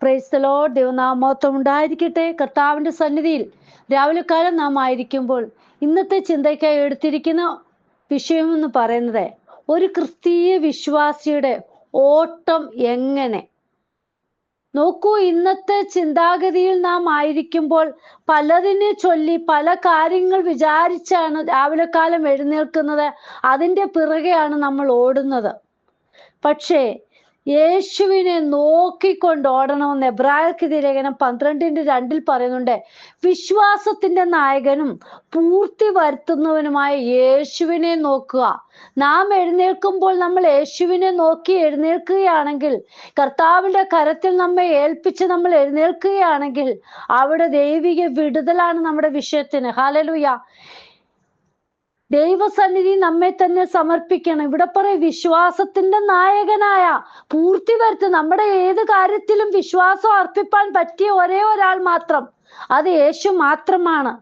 Praise the Lord. ദൈവനാമം ഉണ്ടായിരിക്കട്ടെ. കർത്താവിന്റെ സന്നിധിയിൽ രാവിലെ കാലം നാം ആയിരിക്കുമ്പോൾ ഇന്നത്തെ ചിന്തയ്ക്കായി എടുത്തിരിക്കുന്ന വിഷയം എന്ന് പറയുന്നത് ഒരു ക്രിസ്തീയ വിശ്വാസിയുടെ ഓട്ടം എങ്ങനെ. നോക്കൂ, ഇന്നത്തെ ചിന്താഗതിയിൽ നാം ആയിരിക്കുമ്പോൾ പലതിനെ ചൊല്ലി പല കാര്യങ്ങൾ വിചാരിച്ചാണ് രാവിലെ കാലം എഴുന്നേൽക്കുന്നത്. അതിൻ്റെ പിറകെയാണ് നമ്മൾ ഓടുന്നത്. പക്ഷേ യേശുവിനെ നോക്കിക്കൊണ്ട് ഓടണമെന്ന് എബ്രായർക്ക് ലേഖനം 12:2 പറയുന്നുണ്ട്. വിശ്വാസത്തിന്റെ നായകനും പൂർത്തി വരുത്തുന്നവനുമായ യേശുവിനെ നോക്കുക. നാം എഴുന്നേൽക്കുമ്പോൾ നമ്മൾ യേശുവിനെ നോക്കി എഴുന്നേൽക്കുകയാണെങ്കിൽ, കർത്താവിന്റെ കരത്തിൽ നമ്മെ ഏൽപ്പിച്ച് നമ്മൾ എഴുന്നേൽക്കുകയാണെങ്കിൽ, അവിടെ ദൈവിക വിടുതലാണ് നമ്മുടെ വിഷയത്തിന്. ഹല്ലേലൂയ. ദൈവസന്നിധി നമ്മെ തന്നെ സമർപ്പിക്കണം. ഇവിടെ പറയും വിശ്വാസത്തിന്റെ നായകനായ പൂർത്തി വരുത്ത്. നമ്മുടെ ഏത് കാര്യത്തിലും വിശ്വാസം അർപ്പിപ്പാൻ പറ്റിയ ഒരേ ഒരാൾ മാത്രം, അത് യേശു മാത്രമാണ്.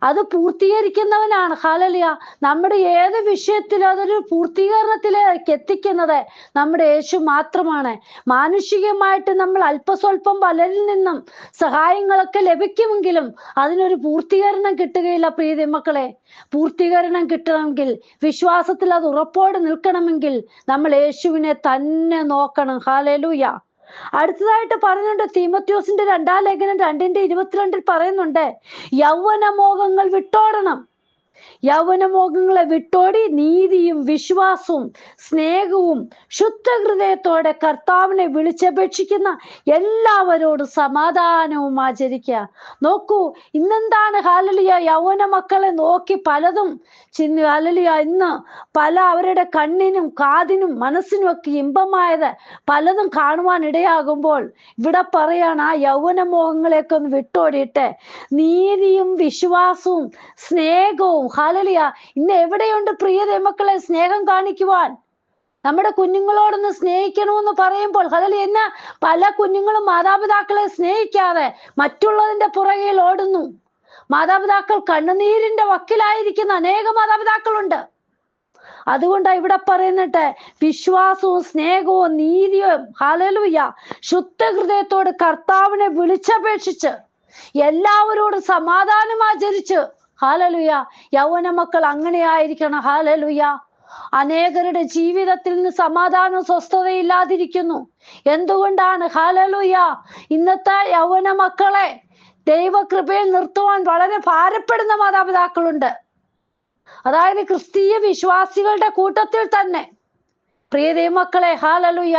അത് പൂർത്തീകരിക്കുന്നവനാണ്. ഹല്ലേലൂയ. നമ്മുടെ ഏത് വിഷയത്തിലും അതൊരു പൂർത്തീകരണത്തിലേക്ക് എത്തിക്കുന്നത് നമ്മുടെ യേശു മാത്രമാണ്. മാനുഷികമായിട്ട് നമ്മൾ അല്പസ്വല്പം പലരിൽ നിന്നും സഹായങ്ങളൊക്കെ ലഭിക്കുമെങ്കിലും അതിനൊരു പൂർത്തീകരണം കിട്ടുകയില്ല. പ്രിയ മക്കളെ, പൂർത്തീകരണം കിട്ടണമെങ്കിൽ, വിശ്വാസത്തിൽ അത് ഉറപ്പോടെ നിൽക്കണമെങ്കിൽ നമ്മൾ യേശുവിനെ തന്നെ നോക്കണം. ഹല്ലേലൂയ. അടുത്തതായിട്ട് പറയുന്നുണ്ട്, തീമോഥെയോസിന്റെ 2-ാം ലേഖനം 2:22 പറയുന്നുണ്ട്, യൗവനമോഹങ്ങൾ വിട്ടോടണം. യൗവനമോഹങ്ങളെ വിട്ടോടി നീതിയും വിശ്വാസവും സ്നേഹവും ശുദ്ധഹൃദയത്തോടെ കർത്താവിനെ വിളിച്ചപേക്ഷിക്കുന്ന എല്ലാവരോടും സമാധാനവും ആചരിക്കുക. നോക്കൂ, ഇന്നെന്താണ് ഹല്ലേലൂയ യൗവന മക്കളെ നോക്കി പലതും ഹല്ലേലൂയ ഇന്ന് പല അവരുടെ കണ്ണിനും കാതിനും മനസ്സിനും ഒക്കെ ഇമ്പമായത് പലതും കാണുവാൻ ഇടയാകുമ്പോൾ ഇവിടെ പറയാണ് ആ യൗവനമോഹങ്ങളെയൊക്കെ ഒന്ന് വിട്ടോടിയിട്ട് നീതിയും വിശ്വാസവും സ്നേഹവും. ഹല്ലേലൂയ. ഇന്ന് എവിടെയുണ്ട് പ്രിയ ദൈവമക്കളെ സ്നേഹം കാണിക്കുവാൻ? നമ്മുടെ കുഞ്ഞുങ്ങളോടൊന്ന് സ്നേഹിക്കണമെന്ന് പറയുമ്പോൾ ഹല്ലേലൂയ, എന്ന പല കുഞ്ഞുങ്ങളും മാതാപിതാക്കളെ സ്നേഹിക്കാതെ മറ്റുള്ളതിന്റെ പുറകെ ഓടുന്നു. മാതാപിതാക്കൾ കണ്ണുനീരിന്റെ വക്കിലായിരിക്കുന്ന അനേക മാതാപിതാക്കളുണ്ട്. അതുകൊണ്ടാണ് ഇവിടെ പറയുന്നിട്ട് വിശ്വാസവും സ്നേഹവും നീതിയും ഹല്ലേലൂയ ശുദ്ധ ഹൃദയത്തോട് കർത്താവിനെ വിളിച്ചപേക്ഷിച്ച് എല്ലാവരോടും സമാധാനം ആചരിച്ച്. ഹല്ലേലൂയ. യൗവന മക്കൾ അങ്ങനെയായിരിക്കണം. ഹല്ലേലൂയ. അനേകരുടെ ജീവിതത്തിൽ നിന്ന് സമാധാനവും സ്വസ്ഥതയില്ലാതിരിക്കുന്നു. എന്തുകൊണ്ടാണ്? ഹല്ലേലൂയ. ഇന്നത്തെ യൗവന മക്കളെ ദൈവകൃപയിൽ നിർത്തുവാൻ വളരെ ഭാരപ്പെടുന്ന മാതാപിതാക്കളുണ്ട്. അതായത് ക്രിസ്തീയ വിശ്വാസികളുടെ കൂട്ടത്തിൽ തന്നെ. പ്രിയ ദൈവമക്കളെ, ഹല്ലേലൂയ,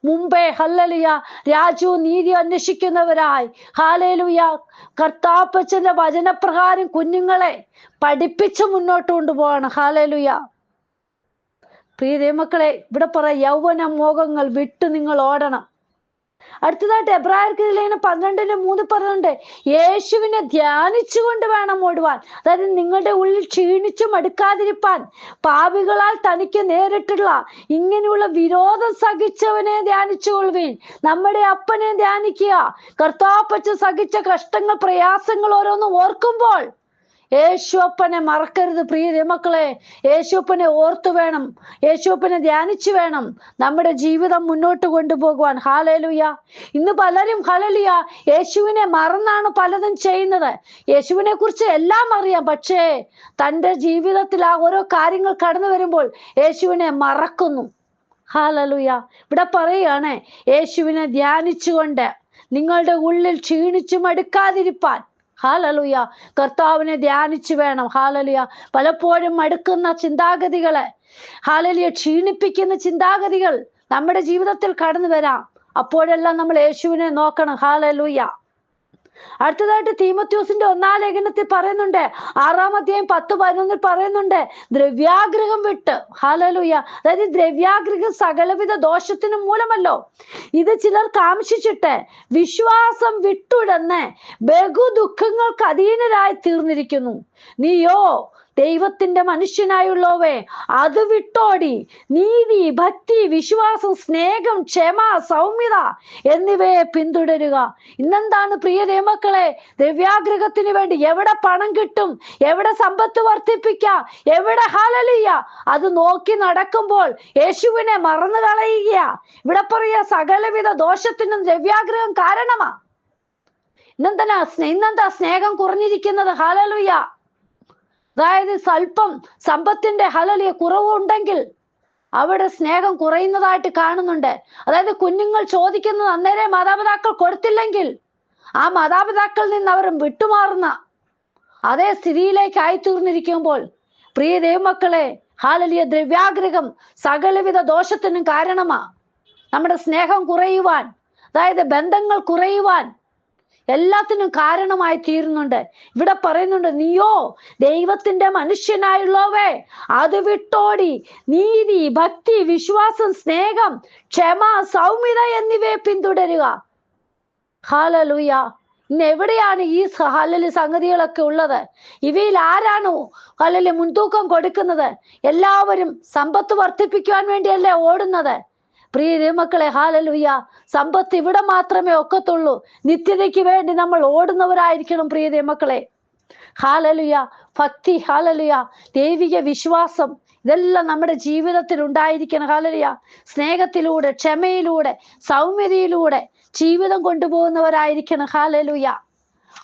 മുമ്പേ ഹല്ലേലൂയ രാജ്യവും നീതി അന്വേഷിക്കുന്നവരായി ഹല്ലേലൂയ കർത്താപ്പച്ചന്റെ വചനപ്രകാരം കുഞ്ഞുങ്ങളെ പഠിപ്പിച്ച് മുന്നോട്ട് കൊണ്ടുപോവാണ്. ഹല്ലേലൂയ. പ്രിയ ദൈവമക്കളെ, ഇവിടെ യൗവന മോഹങ്ങൾ വിട്ട് നിങ്ങൾ ഓടണം. അടുത്തതായിട്ട് എബ്രായർക്ക് ലേഖനം 12:3 പറയുന്നുണ്ട്, യേശുവിനെ ധ്യാനിച്ചുകൊണ്ട് വേണം ഓടുവാൻ. അതായത് നിങ്ങളുടെ ഉള്ളിൽ ക്ഷീണിച്ചു മടുക്കാതിരിപ്പാൻ പാപികളാൽ തനിക്ക് നേരിട്ടുള്ള ഇങ്ങനെയുള്ള വിരോധം സഹിച്ചവനെ ധ്യാനിച്ചുകൊള്ളുവീൻ. നമ്മുടെ അപ്പനെ ധ്യാനിക്കുക. കർത്താപ്പച്ച സഹിച്ച കഷ്ടങ്ങൾ പ്രയാസങ്ങൾ ഓരോന്നും ഓർക്കുമ്പോൾ യേശുപ്പനെ മറക്കരുത്. പ്രിയ ദൈവമക്കളെ, യേശുപ്പനെ ഓർത്തു വേണം, യേശുപ്പനെ ധ്യാനിച്ചു വേണം നമ്മുടെ ജീവിതം മുന്നോട്ട് കൊണ്ടുപോകുവാൻ. ഹല്ലേലൂയ. ഇന്ന് പലരും ഹല്ലേലൂയ യേശുവിനെ മറന്നാണ് പലതും ചെയ്യുന്നത്. യേശുവിനെ കുറിച്ച് എല്ലാം അറിയാം, പക്ഷേ തൻ്റെ ജീവിതത്തിൽ ആ ഓരോ കാര്യങ്ങൾ കടന്നു വരുമ്പോൾ യേശുവിനെ മറക്കുന്നു. ഹല്ലേലൂയ. ഇവിടെ പറയുകയാണ് യേശുവിനെ ധ്യാനിച്ചുകൊണ്ട് നിങ്ങളുടെ ഉള്ളിൽ ക്ഷീണിച്ചു മടുക്കാതിരിപ്പാൻ. ഹല്ലേലൂയ. കർത്താവിനെ ധ്യാനിച്ചു വേണം. ഹല്ലേലൂയ. പലപ്പോഴും മടുക്കുന്ന ചിന്താഗതികളെ ഹല്ലേലൂയ ക്ഷീണിപ്പിക്കുന്ന ചിന്താഗതികൾ നമ്മുടെ ജീവിതത്തിൽ കടന്നു വരാം. അപ്പോഴെല്ലാം നമ്മൾ യേശുവിനെ നോക്കണം. ഹല്ലേലൂയ. അടുത്തതായിട്ട് തീമോഥെയോസിന്റെ 1-ാം ലേഖനത്തിൽ പറയുന്നുണ്ട്, 6-ാം അധ്യായം 10-11 പറയുന്നുണ്ട്, ദ്രവ്യാഗ്രഹം വിട്ട്. ഹല്ലേലൂയ. അതായത് ദ്രവ്യാഗ്രഹം സകലവിധ ദോഷത്തിനും മൂലമല്ലോ. ഇത് ചിലർ കാംക്ഷിച്ചിട്ട് വിശ്വാസം വിട്ടുടന്ന് ബഹു ദുഃഖങ്ങൾക്ക് അധീനരായി തീർന്നിരിക്കുന്നു. നീയോ ദൈവത്തിന്റെ മനുഷ്യനായുള്ളവേ അത് വിട്ടോടി നീതി, ഭക്തി, വിശ്വാസം, സ്നേഹം, ക്ഷമ, സൗമ്യത എന്നിവയെ പിന്തുടരുക. ഇന്നെന്താണ് പ്രിയ ദൈവമക്കളെ, ദ്രവ്യാഗ്രഹത്തിന് വേണ്ടി എവിടെ പണം കിട്ടും, എവിടെ സമ്പത്ത് വർദ്ധിപ്പിക്കാം, എവിടെ ഹല്ലേലൂയ അത് നോക്കി നടക്കുമ്പോൾ യേശുവിനെ മറന്നു കളയുക. ഇവിടെ പറയുക സകലവിധ ദോഷത്തിനും ദ്രവ്യാഗ്രഹം കാരണമാ. ഇന്നെന്താ സ്നേഹം കുറഞ്ഞിരിക്കുന്നത്? ഹല്ലേലൂയ. അതായത് സ്വല്പം സമ്പത്തിന്റെ ഹല്ലേലൂയ കുറവുണ്ടെങ്കിൽ അവിടെ സ്നേഹം കുറയുന്നതായിട്ട് കാണുന്നുണ്ട്. അതായത് കുഞ്ഞുങ്ങൾ ചോദിക്കുന്നത് അന്നേരം മാതാപിതാക്കൾ കൊടുത്തില്ലെങ്കിൽ ആ മാതാപിതാക്കളിൽ നിന്ന് അവർ വിട്ടുമാറുന്ന അതേ സ്ഥിതിയിലേക്ക് ആയിത്തീർന്നിരിക്കുമ്പോൾ പ്രിയ ദൈവമക്കളെ, ഹല്ലേലൂയ ദ്രവ്യാഗ്രഹം സകലവിധ ദോഷത്തിനും കാരണമാ. നമ്മുടെ സ്നേഹം കുറയുവാൻ, അതായത് ബന്ധങ്ങൾ കുറയുവാൻ എല്ലാത്തിനും കാരണമായി തീരുന്നുണ്ട്. ഇവിടെ പറയുന്നുണ്ട്, നീയോ ദൈവത്തിന്റെ മനുഷ്യനായുള്ളവേ അത് വിട്ടോടി നീതി, ഭക്തി, വിശ്വാസം, സ്നേഹം, ക്ഷമ, സൗമ്യത എന്നിവയെ പിന്തുടരുക. ഹല്ലേലൂയ. ഇന്ന് എവിടെയാണ് ഈ ഹല്ലേലൂയ സംഗതികളൊക്കെ ഉള്ളത്? ഇവയിൽ ആരാണോ ഹല്ലേലൂയ മുൻതൂക്കം കൊടുക്കുന്നത്? എല്ലാവരും സമ്പത്ത് വർദ്ധിപ്പിക്കുവാൻ വേണ്ടിയല്ലേ ഓടുന്നത്? പ്രിയ ദൈവമക്കളെ, ഹല്ലേലൂയ സമ്പത്ത് ഇവിടെ മാത്രമേ ഒക്കത്തുള്ളൂ. നിത്യതയ്ക്ക് വേണ്ടി നമ്മൾ ഓടുന്നവരായിരിക്കണം പ്രിയ ദൈവമക്കളെ. ഹല്ലേലൂയ ഭക്തി, ഹല്ലേലൂയ ദൈവിക വിശ്വാസം ഇതെല്ലാം നമ്മുടെ ജീവിതത്തിൽ ഉണ്ടായിരിക്കണം. ഹല്ലേലൂയ സ്നേഹത്തിലൂടെ, ക്ഷമയിലൂടെ, സൗമ്യതയിലൂടെ ജീവിതം കൊണ്ടുപോകുന്നവരായിരിക്കണം. ഹല്ലേലൂയ.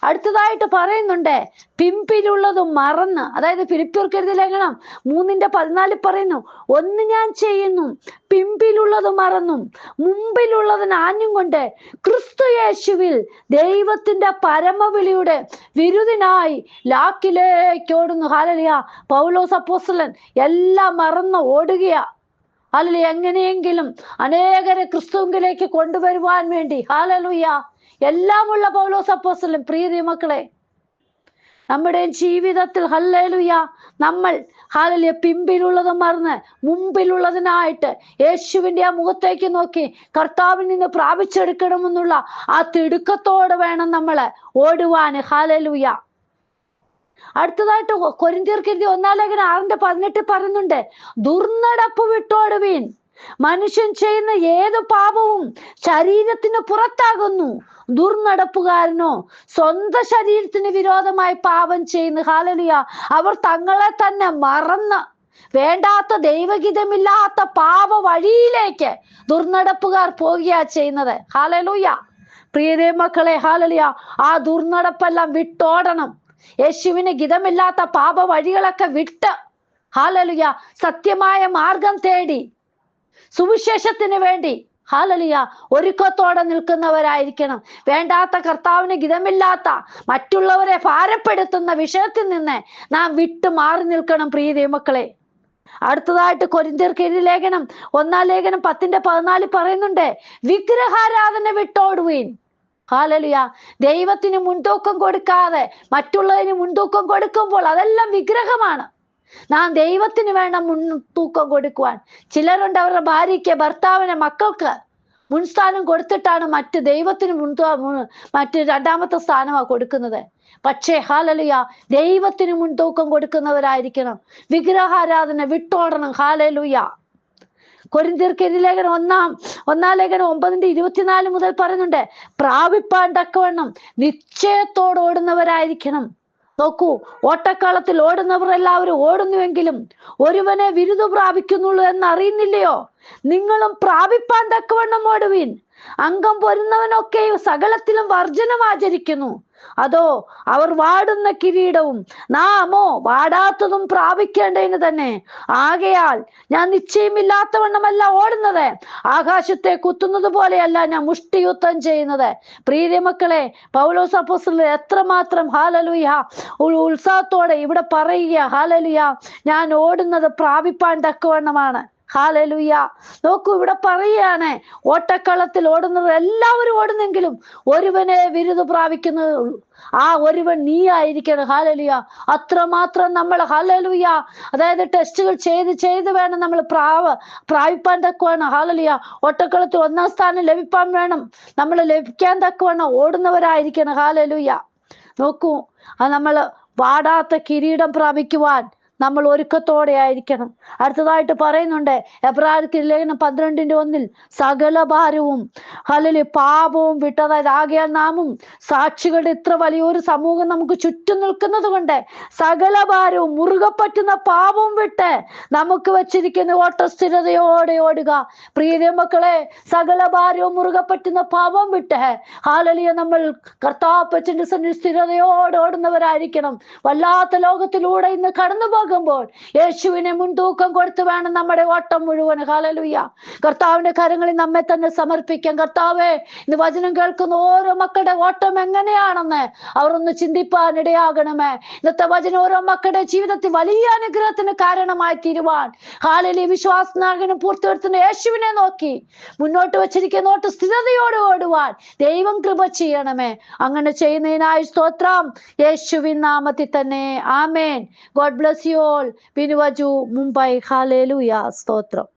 അടുത്തതായിട്ട് പറയുന്നുണ്ട്, പിമ്പിലുള്ളത് മറന്ന്, അതായത് ഫിലിപ്പിയർക്ക് എഴുതിയ ലേഖനം 3:14 പറയുന്നു, ഒന്ന് ഞാൻ ചെയ്യുന്നു, പിമ്പിലുള്ളത് മറന്നും മുമ്പിലുള്ളതിന് ആഞ്ഞും കൊണ്ട് ക്രിസ്തു യേശുവിൽ ദൈവത്തിന്റെ പരമവിളിയുടെ വിരുദിനായി ലാക്കിലേക്ക് ഓടുന്നു. ഹല്ലേലൂയ. പൗലോസ് അപ്പോസ്തലൻ എല്ലാം മറന്ന് ഓടുകയാ. ഹല്ലേലൂയ. എങ്ങനെയെങ്കിലും അനേകരെ ക്രിസ്തുവിലേക്ക് കൊണ്ടുവരുവാൻ വേണ്ടി. ഹല്ലേലൂയ. എല്ലാമുള്ള പൗലോസ് അപ്പോസ്തലൻ. പ്രിയ ദൈവമക്കളെ, നമ്മുടെ ജീവിതത്തിൽ ഹല്ലേലൂയ നമ്മൾ ഹല്ലേലൂയ പിമ്പിലുള്ളത് മറന്ന് മുമ്പിലുള്ളതിനായിട്ട് യേശുവിന്റെ ആ മുഖത്തേക്ക് നോക്കി കർത്താവിൽ നിന്ന് പ്രാപിച്ചെടുക്കണമെന്നുള്ള ആ തിടുക്കത്തോടെ വേണം നമ്മള് ഓടുവാന്. ഹല്ലേലൂയ. അടുത്തതായിട്ട് കൊരിന്ത്യർക്ക് എഴുതിയ 1 ലേഖനം 6:18 പറയുന്നുണ്ട്, ദുർനടപ്പ് വിട്ടോടുവീൻ. മനുഷ്യൻ ചെയ്യുന്ന ഏത് പാപവും ശരീരത്തിന് പുറത്താകുന്നു. ദുർനടപ്പുകാരനോ സ്വന്തം ശരീരത്തിന് വിരോധമായി പാപം ചെയ്യുന്നു. ഹല്ലേലൂയ. അവർ തങ്ങളെ തന്നെ മറന്ന് വേണ്ടാത്ത ദൈവഗീതമില്ലാത്ത പാപ വഴിയിലേക്ക് ദുർനടപ്പുകാർ പോകുകയാ ചെയ്യുന്നത്. ഹല്ലേലൂയ. പ്രിയ മക്കളെ, ഹല്ലേലൂയ ആ ദുർനടപ്പെല്ലാം വിട്ടോടണം. യേശുവിന് ഗിതമില്ലാത്ത പാപ വഴികളൊക്കെ വിട്ട് ഹല്ലേലൂയ സത്യമായ മാർഗം തേടി സുവിശേഷത്തിന് വേണ്ടി ഹല്ലേലൂയ ഒരുക്കത്തോടെ നിൽക്കുന്നവരായിരിക്കണം. വേണ്ടാത്ത കർത്താവിന് ഗിതമില്ലാത്ത മറ്റുള്ളവരെ ഭാരപ്പെടുത്തുന്ന വിഷയത്തിൽ നിന്ന് നാം വിട്ടു മാറി നിൽക്കണം പ്രിയ ദൈവമക്കളെ. അടുത്തതായിട്ട് കൊരിന്ത്യർക്ക് എഴുതിയ ലേഖനം 1 ലേഖനം 10:14 പറയുന്നുണ്ട്, വിഗ്രഹാരാധന വിട്ടോടുവീൻ. ഹല്ലേലൂയ. ദൈവത്തിന് മുൻതൂക്കം കൊടുക്കാതെ മറ്റുള്ളതിന് മുൻതൂക്കം കൊടുക്കുമ്പോൾ അതെല്ലാം വിഗ്രഹമാണ്. നാം ദൈവത്തിന് വേണം മുൻതൂക്കം കൊടുക്കുവാൻ. ചിലരുണ്ട് അവരുടെ ഭാര്യയ്ക്ക്, ഭർത്താവിന്, മക്കൾക്ക് മുൻസ്ഥാനം കൊടുത്തിട്ടാണ് ദൈവത്തിന് മറ്റ് രണ്ടാമത്തെ സ്ഥാനമാണ് കൊടുക്കുന്നത്. പക്ഷേ ഹല്ലേലൂയ ദൈവത്തിന് മുൻതൂക്കം കൊടുക്കുന്നവരായിരിക്കണം. വിഗ്രഹാരാധന വിട്ടോടണം. ഹല്ലേലൂയ. കൊരിന്ത്യർക്ക് എഴുതിയ ലേഖനം 1 ലേഖനം 9:24 മുതൽ പറയുന്നുണ്ട്, പ്രാപിപ്പാൻ തക്കവണ്ണം നിശ്ചയത്തോടെ ഓടുന്നവരായിരിക്കണം. നോക്കൂ, ഓട്ടക്കളത്തിൽ ഓടുന്നവർ എല്ലാവരും ഓടുന്നുവെങ്കിലും ഒരുവനെ ബിരുദ പ്രാപിക്കുന്നുള്ളൂ എന്നറിയുന്നില്ലയോ? നിങ്ങളും പ്രാപിപ്പാൻ തക്കവണ്ണം ഓടുവീൻ. അംഗം പൊരുന്നവനൊക്കെ സകലത്തിലും വർജനം ആചരിക്കുന്നു. അതോ അവർ വാടുന്ന കിരീടവും നാമോ വാടാത്തതും പ്രാപിക്കേണ്ടതിന് തന്നെ. ആകയാൽ ഞാൻ നിശ്ചയമില്ലാത്തവണ്ണമല്ല ഓടുന്നത്, ആകാശത്തെ കുത്തുന്നത് പോലെയല്ല ഞാൻ മുഷ്ടിയുദ്ധം ചെയ്യുന്നത്. പ്രിയ മക്കളെ, പൗലോസ് അപ്പോസ്തലൻ എത്രമാത്രം ഹല്ലേലൂയ ഉത്സാഹത്തോടെ ഇവിടെ പറയുക, ഹല്ലേലൂയ ഞാൻ ഓടുന്നത് പ്രാപിപ്പാൻ തക്കവണ്ണമാണ്. ഹല്ലേലൂയ. നോക്കൂ, ഇവിടെ പറയുകയാണ്, ഓട്ടക്കളത്തിൽ ഓടുന്നത് എല്ലാവരും ഓടുന്നെങ്കിലും ഒരുവനെ ബിരുദ പ്രാപിക്കുന്നത് ആ ഒരുവൻ നീ ആയിരിക്കണം. ഹല്ലേലൂയ. അത്രമാത്രം നമ്മൾ ഹല്ലേലൂയ അതായത് ടെസ്റ്റുകൾ ചെയ്ത് വേണം നമ്മൾ പ്രാപിപ്പാൻ തക്കവണ്ണം. ഹല്ലേലൂയ. ഓട്ടക്കളത്തിൽ 1-ാം സ്ഥാനം ലഭിപ്പാൻ വേണം നമ്മൾ ലഭിക്കാൻ തക്കവണ്ണം ഓടുന്നവരായിരിക്കണം. ഹല്ലേലൂയ. നോക്കൂ, നമ്മൾ വാടാത്ത കിരീടം പ്രാപിക്കുവാൻ നമ്മൾ ഒരുക്കത്തോടെ ആയിരിക്കണം. അടുത്തതായിട്ട് പറയുന്നുണ്ട് എബ്രായർക്ക് ലേഖനം 12:1, സകല ഭാരവും പാപവും വിട്ട്, അതായത് ആകയാൽ നാമും സാക്ഷികളുടെ ഇത്ര വലിയൊരു സമൂഹം നമുക്ക് ചുറ്റും നിൽക്കുന്നത് കൊണ്ട് സകല ഭാരവും, മുറുകെ പറ്റുന്ന പാപവും വിട്ട് നമുക്ക് വെച്ചിരിക്കുന്ന ഓട്ട സ്ഥിരതയോടെ ഓടുക. പ്രിയ മക്കളെ, സകല ഭാരവും മുറുകെ പറ്റുന്ന പാപം വിട്ട് നമ്മൾ കർത്താപ്പച്ചന്റെ സന്നിധി സ്ഥിരതയോടെ ഓടുന്നവരായിരിക്കണം. വല്ലാത്ത ലോകത്തിലൂടെ ഇന്ന് കടന്നു പോകുമ്പോൾ യേശുവിനെ മുൻതൂക്കം കൊടുത്ത് വേണം നമ്മുടെ ഓട്ടം മുഴുവൻ. ഹല്ലേലൂയ. കർത്താവിന്റെ കരങ്ങളിൽ നമ്മെ തന്നെ സമർപ്പിക്കാം. കർത്താവേ, ഇന്ന് വചനം കേൾക്കുന്ന ഓരോ മക്കളുടെ ഓട്ടം എങ്ങനെയാണെന്ന് അവർ ഒന്ന് ചിന്തിപ്പാൻ ഇടയാകണമേ. ഇന്നത്തെ വചനം ഓരോ മക്കളുടെ ജീവിതത്തിൽ വലിയ അനുഗ്രഹത്തിന് കാരണമായി തീരുവാൻ, ഹല്ലേലൂയ, വിശ്വാസനായകനും പൂർത്തിവരുത്തുന്ന യേശുവിനെ നോക്കി മുന്നോട്ട് വെച്ചിരിക്കുന്ന ഓട്ടം സ്ഥിരതയോടെ ഓടുവാൻ ദൈവം കൃപ ചെയ്യണമേ. അങ്ങനെ ചെയ്യുന്നതിനായി സ്തോത്രം, യേശുവിൻ നാമത്തിൽ തന്നെ. Amen. God bless you all. Binuvaju, Mumbai. Hallelujah. സ്തോത്രം.